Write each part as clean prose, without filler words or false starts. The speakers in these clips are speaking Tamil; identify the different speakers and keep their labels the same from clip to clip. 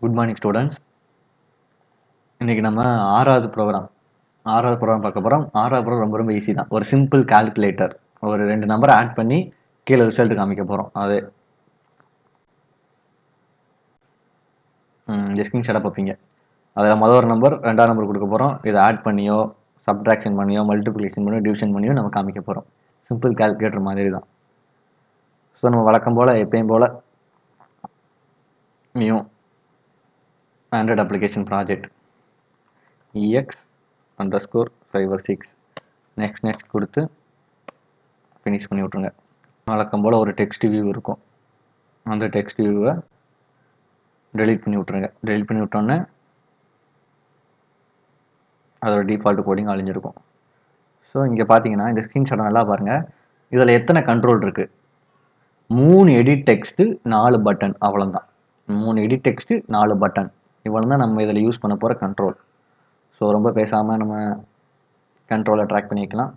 Speaker 1: Good morning students. இன்னைக்கு நம்ம ஆறாவது ப்ரோக்ராம் பார்க்க போகிறோம். ஆறாவது ப்ரோக்ராம் ரொம்ப ரொம்ப ஈஸி தான். ஒரு சிம்பிள் கால்குலேட்டர், ஒரு 2 நம்பரை ஆட் பண்ணி கீழே ரிசல்ட் காமிக்க போகிறோம். அது ஸ்க்ரீன்ஷாட்டாக பார்ப்பீங்க. அதில் மொதல் ஒரு நம்பர், ரெண்டாவது நம்பர் கொடுக்க போகிறோம். இதை ஆட் பண்ணியோ, சப்ட்ராக்ஷன் பண்ணியோ, மல்டிப்ளிகேஷன் பண்ணியோ, டிவிஷன் பண்ணியோ நம்ம காமிக்க போகிறோம். சிம்பிள் கால்குலேட்டர் மாதிரி தான். ஸோ நம்ம வழக்கம் போல் எப்பயும் போல் new Android application project EX_56 next கொடுத்து ஃபினிஷ் பண்ணி விட்ருங்க. வழக்கம் போல் ஒரு டெக்ஸ்ட் வியூ இருக்கும். அந்த டெக்ஸ்ட் வியூவை டெலீட் பண்ணி விட்ருங்க. டெலீட் பண்ணி விட்டோன்னே அதோட டிஃபால்ட் கோடிங் அழிஞ்சிருக்கும். ஸோ இங்கே பார்த்தீங்கன்னா இந்த ஸ்க்ரீன்ஷாட்டை நல்லா பாருங்கள். இதில் எத்தனை கண்ட்ரோல் இருக்குது? 3 எடிட் டெக்ஸ்ட்டு, 4 பட்டன், அவ்வளோதான். 3 எடிட் டெக்ஸ்ட்டு, 4 பட்டன், இவ்வளோ தான் நம்ம இதில் யூஸ் பண்ண போகிற கண்ட்ரோல். ஸோ ரொம்ப பேசாமல் நம்ம கண்ட்ரோலை ட்ராக் பண்ணிக்கலாம்.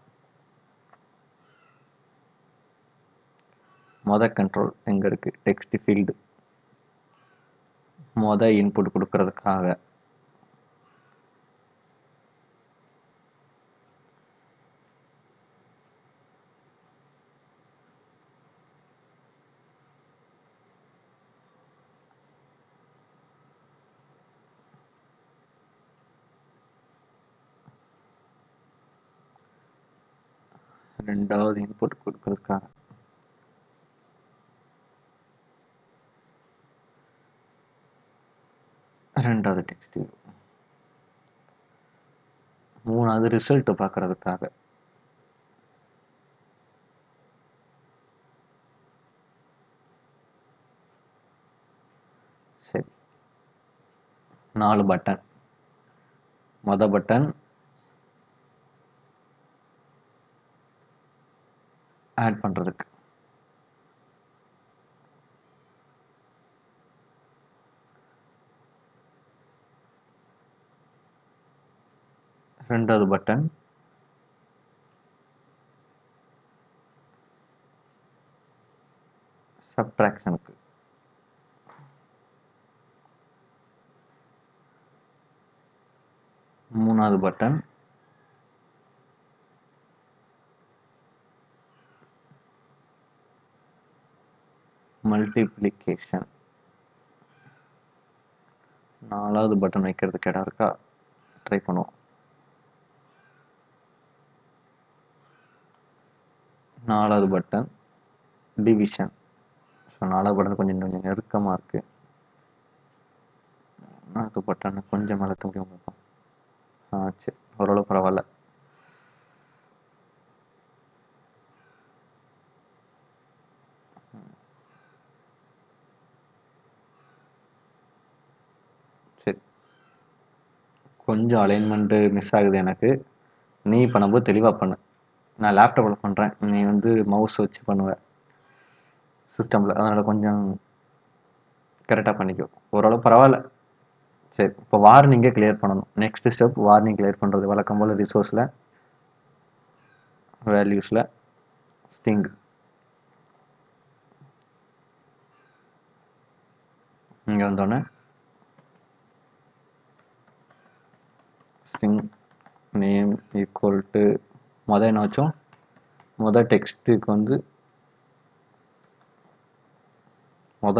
Speaker 1: கண்ட்ரோல் எங்கே இருக்குது? Text field. இன்புட் கொடுக்கறதுக்காக ரெண்டாவது இன்புட் கொடுக்கறதுக்காக ரெண்டாவது டெக்ஸ்ட், மூணாவது ரிசல்ட் பார்க்கறதுக்காக, சரி 4 பட்டன். பட்டன் ஆட் பண்ணுறதுக்கு, ரெண்டாவது பட்டன் சப்ட்ராக்ஷனுக்கு, மூணாவது பட்டன் மல்டிப்ளிகேஷன், நாலாவது பட்டன் வைக்கிறதுக்கு இடம் இருக்கா? ட்ரை பண்ணுவோம். நாலாவது பட்டன் டிவிஷன். ஸோ நாலாவது பட்டன் கொஞ்சம் நெருக்கமாக இருக்குது. நாலாவது பட்டன் கொஞ்சம் மேலே தூக்கி முடியும். சரி, ஓரளவு பரவாயில்ல. சரி, கொஞ்சம் அலைன்மெண்ட்டு மிஸ் ஆகுது எனக்கு. நீ பண்ணும்போது தெளிவாக பண்ணு. நான் லேப்டாப்பில் பண்ணுறேன், நீ மவுஸ் வச்சு பண்ணுவேன் சிஸ்டமில். அதனால் கொஞ்சம் கரெக்டாக பண்ணிக்கோ. ஓரளவு பரவாயில்ல. சரி, இப்போ வார்னிங்கே கிளியர் பண்ணணும். நெக்ஸ்ட் ஸ்டெப் வார்னிங் கிளியர் பண்ணுறது. வழக்கம் போல் ரிசோர்ஸில், வேல்யூஸில், ஸ்டிங், இங்கே வந்தோடனே ஸ்டிங் நேம் ஈக்குவல் டு என்ன வச்சோம்? டெக்ஸ்ட்டுக்கு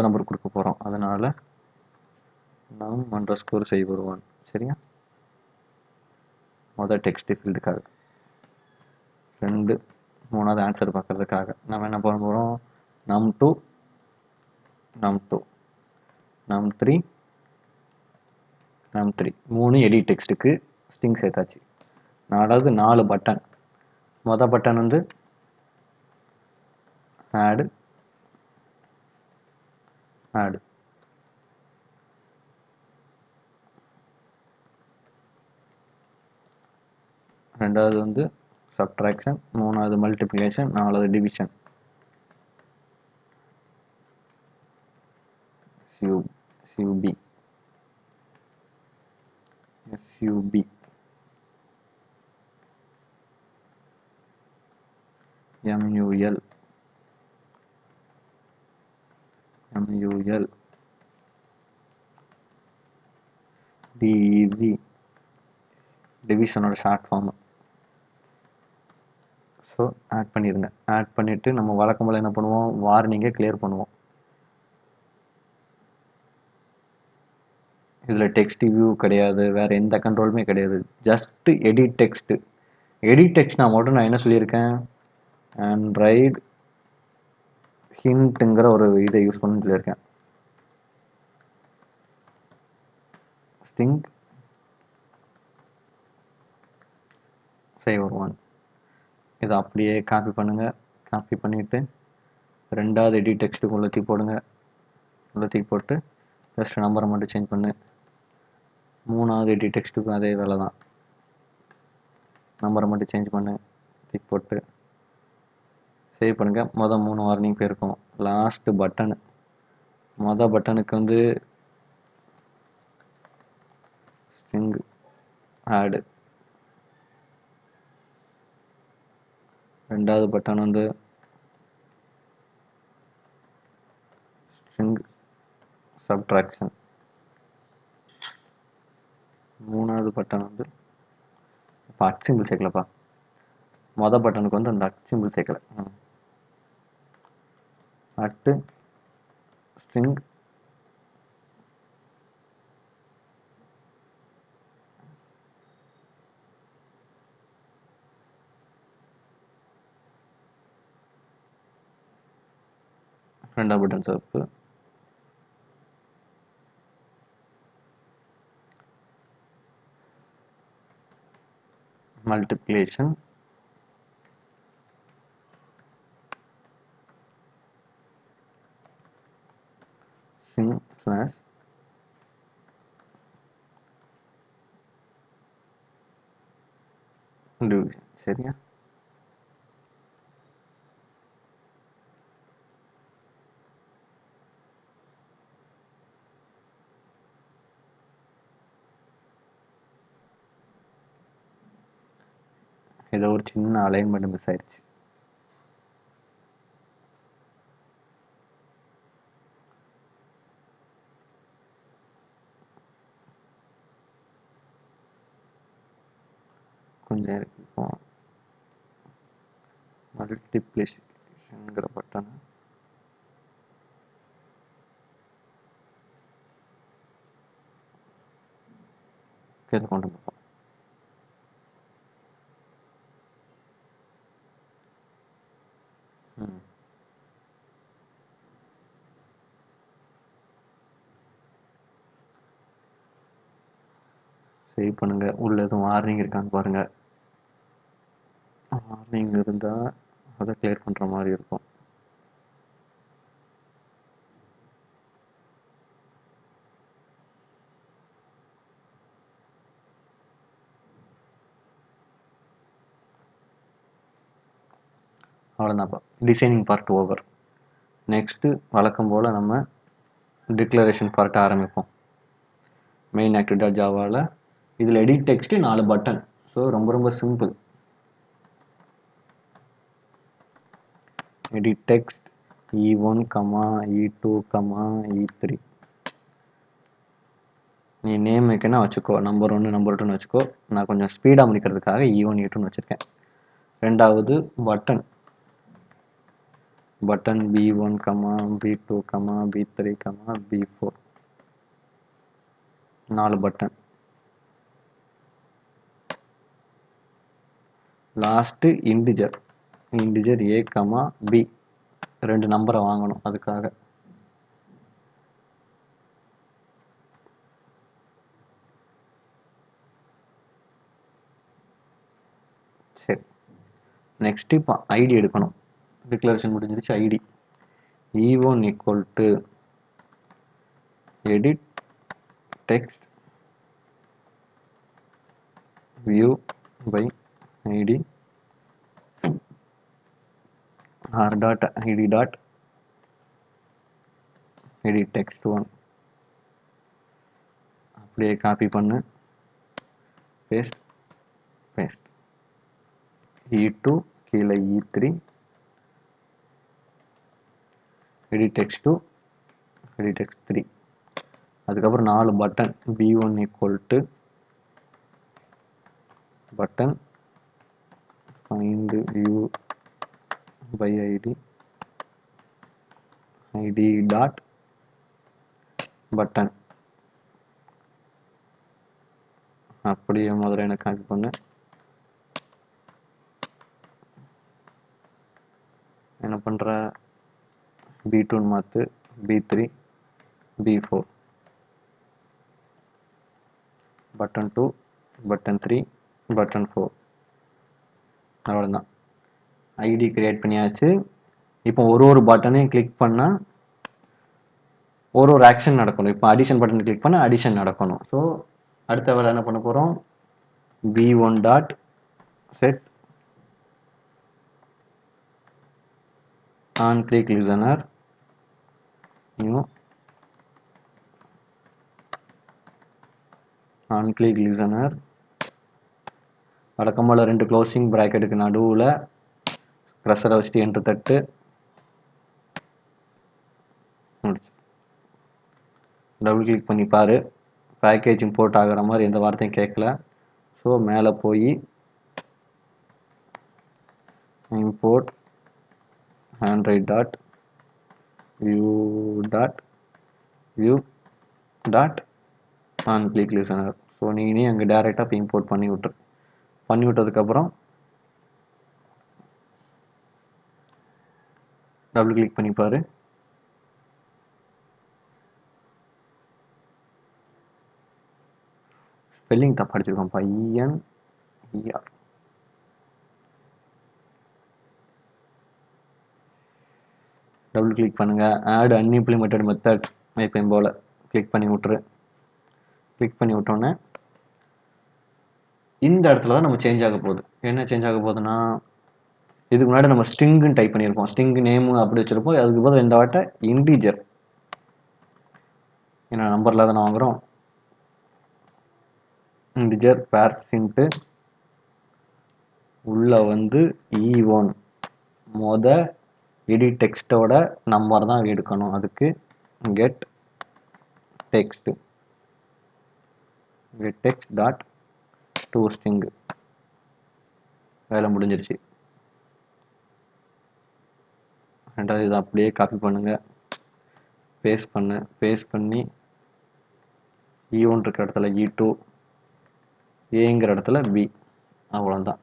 Speaker 1: நம்பர் கொடுக்க போகிறோம். அதனால் நாம் _ செய்வோம். சரியா? டெக்ஸ்ட் ஃபீல்டுக்காக 2, மூணாவது ஆன்சர் பார்க்கறதுக்காக நம்ம என்ன பண்ண போகிறோம்? num2, num3, 3 எடிட் டெக்ஸ்ட்டுக்கு ஸ்டிங் சேர்த்தாச்சு. நாலாவது 4 பட்டன். பட்டன் ஆடு, ரெண்டாவது சப்ட்ராக்ஷன், மூணாவது மல்டிப்ளிகேஷன், நாலாவது டிவிஷன். SUB, MUL, டிஇவி டிவிஷனோட ஷார்ட் ஃபார்ம். ஸோ ஆட் பண்ணிடுங்க. ஆட் பண்ணிவிட்டு நம்ம வழக்கம் போல் என்ன பண்ணுவோம், வார்னிங்கை கிளியர் பண்ணுவோம். இதில் டெக்ஸ்ட் வியூ கிடையாது, வேறு எந்த கண்ட்ரோலுமே கிடையாது. Just edit text. எடிட் டெக்ஸ்ட்னா மட்டும் நான் என்ன சொல்லியிருக்கேன், ஆண்ட்ராய்டு ஹிண்ட்டுங்கிற ஒரு இதை யூஸ் பண்ணணும்னு சொல்லியிருக்கேன். ஸ்டிங் சேவர் 1. இதை அப்படியே காப்பி பண்ணுங்கள். காப்பி பண்ணிவிட்டு ரெண்டாவது எடிட் டெக்ஸ்ட்டுக்கு உள்ளத்தி போடுங்க. உள்ளத்தி போட்டு ஜஸ்ட் நம்பரை மட்டும் சேஞ்ச் பண்ணு. மூணாவது எடிட் டெக்ஸ்ட்டுக்கும் அதே வேலை தான். நம்பரை மட்டும் சேஞ்ச் பண்ணு. டிக் போட்டு சேவ் பண்ணுங்கள். மொதல் 3 வார்னிங் போயிருக்கும். லாஸ்ட்டு பட்டனு, மொதல் பட்டனுக்கு வந்து ஸ்ட்ரிங் ஆடு. ரெண்டாவது பட்டன் வந்து ஸ்ட்ரிங் சப்ட்ராக்ஷன். மூணாவது பட்டன் வந்து இப்போ அட் சிம்பிள் சேர்க்கலப்பா. மொதல் பட்டனுக்கு வந்து அந்த அட் சிம்பிள் சேர்க்கல. அட்டு ஸ்ட்ரிங் ரெண்டாவது பட்டன் சிவப்பு. Multiplication slash division. சரியா? ஏதோ ஒரு சின்ன அலைன்மெண்ட் மிஸ் ஆயிடுச்சு. கொஞ்சம் இப்போ மல்டிப்ளிகேஷன்ங்கிற பட்டன் கீழே கொண்டு போகும். சேவ் பண்ணுங்க. உள்ள எதுவும் வார்னிங் இருக்கான்னு பாருங்க. வார்னிங் இருந்தால் அதை கிளியர் பண்ணுற மாதிரி இருக்கும். அவ்வளோதான்ப்பா. Designing part over. நெக்ஸ்ட்டு வழக்கம் போல் நம்ம டிக்ளரேஷன் பார்ட்டை ஆரம்பிப்போம். மெயின் ஆக்டிவிட்டி ஜாவாவில் இதில் எடிட் டெக்ஸ்ட்டு 4 பட்டன். ஸோ ரொம்ப ரொம்ப simple. Edit text E1, E2, E3. நீ நேம் வைக்கனா வச்சுக்கோ. நம்பர் 1 நம்பர் 2ன்னு வச்சுக்கோ. நான் கொஞ்சம் ஸ்பீடாக முடிக்கிறதுக்காக E1 E2ன்னு வச்சுருக்கேன். ரெண்டாவது button B1, B2, B3, B4. 4 button. Last integer A, B. 2 நம்பரை வாங்கணும் அதுக்காக. சரி, நெக்ஸ்ட் இப்போ ஐடி எடுக்கணும். டிக்ளரேஷன் முடிஞ்சிருச்சு. ID E1 equal to edit text view by ID R dot ID dot edit text 1. அப்படியே காப்பி பண்ணு, பேஸ்ட் பேஸ்ட். E2 கீழே E3 edit text 2 edit text 3. அதுக்கப்புறம் 4 button b1 equal to button find view by id dot button. அப்படியே முதல்ல எனக்கு காப்பி பண்ணு. என்ன பண்ற, b2 மாத்து, b3 b4 button 2 button 3 button 4. அவ்வளோதான், ஐடி கிரியேட் பண்ணியாச்சு. இப்போ ஒரு பட்டனையும் கிளிக் பண்ணால் ஒரு ஆக்ஷன் நடக்கணும். இப்போ அடிஷன் பட்டன் கிளிக் பண்ணால் அடிஷன் நடக்கணும். ஸோ அடுத்த வேலை என்ன பண்ண போகிறோம், b1 dot set on click listener new on click listener வழக்கம் போல் 2 க்ளோசிங் ப்ராக்கெட்டுக்கு நடுவில் ப்ரெஷரை வச்சுட்டு என்ட்ரு தட்டு. டபுள் கிளிக் பண்ணி பாரு, பேக்கேஜ் இம்போர்ட் ஆகிற மாதிரி எந்த வார்த்தையும் கேட்கல. ஸோ மேலே போய் import Android dot view dot view dot on click listener. So நீ அங்கே டேரெக்டாக இப்போ இம்போர்ட் பண்ணி விட்டதுக்கப்புறம் டபுள் கிளிக் பண்ணி பாரு. ஸ்பெல்லிங் தப்பு அடிச்சிருக்கோம்ப்பா, இஎன்இஆர். டபுள் கிளிக் பண்ணுங்க, ஆட் அன்இம்ப்ளிமெண்டட் மெத்தட் எப்பயும் போல் கிளிக் பண்ணி விட்டுரு. கிளிக் பண்ணி விட்டோன்னே இந்த இடத்துல தான் நம்ம சேஞ்ச் ஆக போகுது. என்ன சேஞ்ச் ஆக போகுதுன்னா, இதுக்கு முன்னாடி நம்ம ஸ்ட்ரிங்குன்னு டைப் பண்ணியிருப்போம், ஸ்ட்ரிங் நேமு அப்படி வச்சுருப்போம். அதுக்கு போது இந்த வாட்டை இன்டிஜர், ஏன்னா நம்பரில் தானே வாங்குகிறோம், இன்டிஜர் பேர்சின்ட்டு உள்ளே வந்து E1 எடிட் டெக்ஸ்ட்டோட நம்பர் தான் எடுக்கணும். அதுக்கு get text dot to string. வேலை முடிஞ்சிருச்சு. ரெண்டாவது இதை அப்படியே காப்பி பண்ணுங்க, பேஸ்ட் பண்ணி E1 இருக்கிற இடத்துல E2, ஏங்கிற இடத்துல B. அவ்வளோதான்.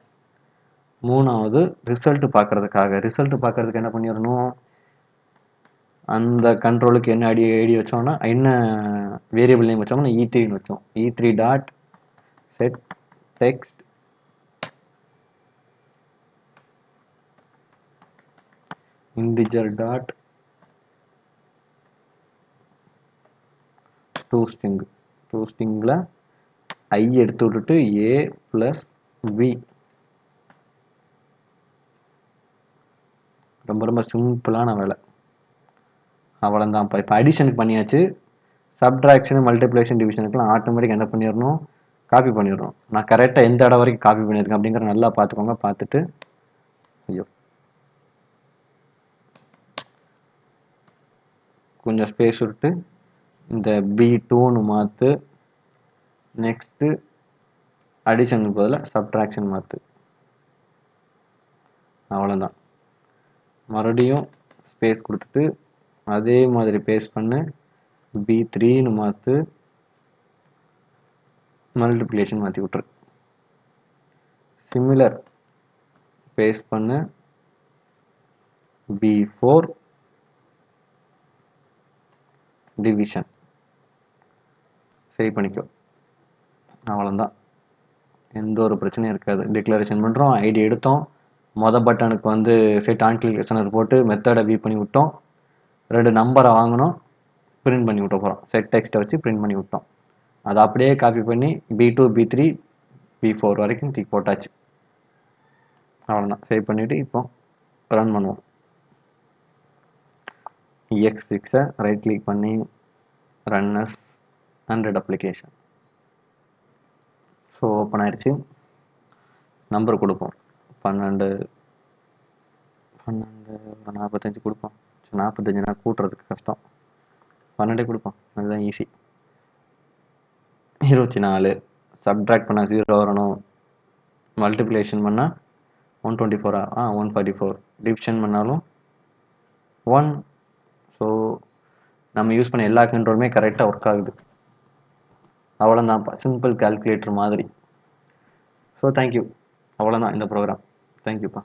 Speaker 1: மூணாவது ரிசல்ட் பார்க்கறதுக்கு என்ன பண்ணிடணும், அந்த கண்ட்ரோலுக்கு என்ன ஐடி வச்சோம்னா, என்ன வேரியபிள் நேம் வச்சோம்னா E3ன்னு வச்சோம். E3 dot set text integer dot to ஸ்ட்ரிங்கில் ஐ எடுத்து விட்டுட்டு A + B. ரொம்ப சிம்பிளான வேலை. அவ்வளோதான். இப்போ அடிஷனுக்கு பண்ணியாச்சு. சப்ட்ராக்ஷன், மல்டிப்ளிகேஷன், டிவிஷனுக்குலாம் ஆட்டோமேட்டிக் என்ன பண்ணிடணும், காப்பி பண்ணிடணும். நான் கரெக்டாக எந்த இடம் வரைக்கும் காப்பி பண்ணியிருக்கேன் அப்படிங்கிற நல்லா பார்த்துக்கோங்க. பார்த்துட்டு கொஞ்சம் ஸ்பேஸ் விட்டு இந்த B2ன்னு மாற்று. நெக்ஸ்ட்டு அடிஷனுக்கு பதிலாக சப்ட்ராக்ஷன் மாற்று. அவ்வளோதான். மறுபடியும் ஸ்பேஸ் கொடுத்துட்டு அதே மாதிரி பேஸ்ட் பண்ணு, B3ன்னு மாற்று, மல்டிப்ளிகேஷன் மாற்றி விட்டுரு. சிமிலர் பேஸ்ட் பண்ணு, B4 டிவிஷன். சேவ் பண்ணிக்கோ. அவ்வளோதான், எந்த ஒரு பிரச்சனையும் இருக்காது. டிக்ளரேஷன் பண்ணுறோம், ஐடி எடுத்தோம், பட்டனுக்கு வந்து செட் ஆன் கிளிக் லிசனர் போட்டு மெத்தடை வியூ பண்ணி விட்டோம், 2 நம்பரை வாங்கினோம், பிரிண்ட் பண்ணி விட்ட போகிறோம். செட் டெக்ஸ்ட்டை வச்சு பிரிண்ட் பண்ணி விட்டோம். அதை அப்படியே காப்பி பண்ணி B2 B3 B4 வரைக்கும் தூக்கி போட்டாச்சு. அவ்வளோதான். சேவ் பண்ணிவிட்டு இப்போ ரன் பண்ணுவோம். EX6 ரைட் கிளிக் பண்ணி run us and application. So open ஆயிடுச்சு. நம்பர் கொடுப்போம், 12 45 கொடுப்போம். 45 கூட்டுறதுக்கு கஷ்டம், 12 கொடுப்போம், அதுதான் ஈஸி. 24. சப்ட்ராக்ட் பண்ணால் 0 வரணும். மல்டிப்ளிகேஷன் பண்ணால் 124. 144. டிவிஷன் பண்ணாலும் 1. ஸோ நம்ம யூஸ் பண்ண எல்லா கண்ட்ரோலுமே கரெக்டாக ஒர்க் ஆகுது. அவ்வளோதான்ப்பா, சிம்பிள் கால்குலேட்டர் மாதிரி. So thank you. அவ்வளோதான் இந்த ப்ரோக்ராம். தேங்க்யூப்பா.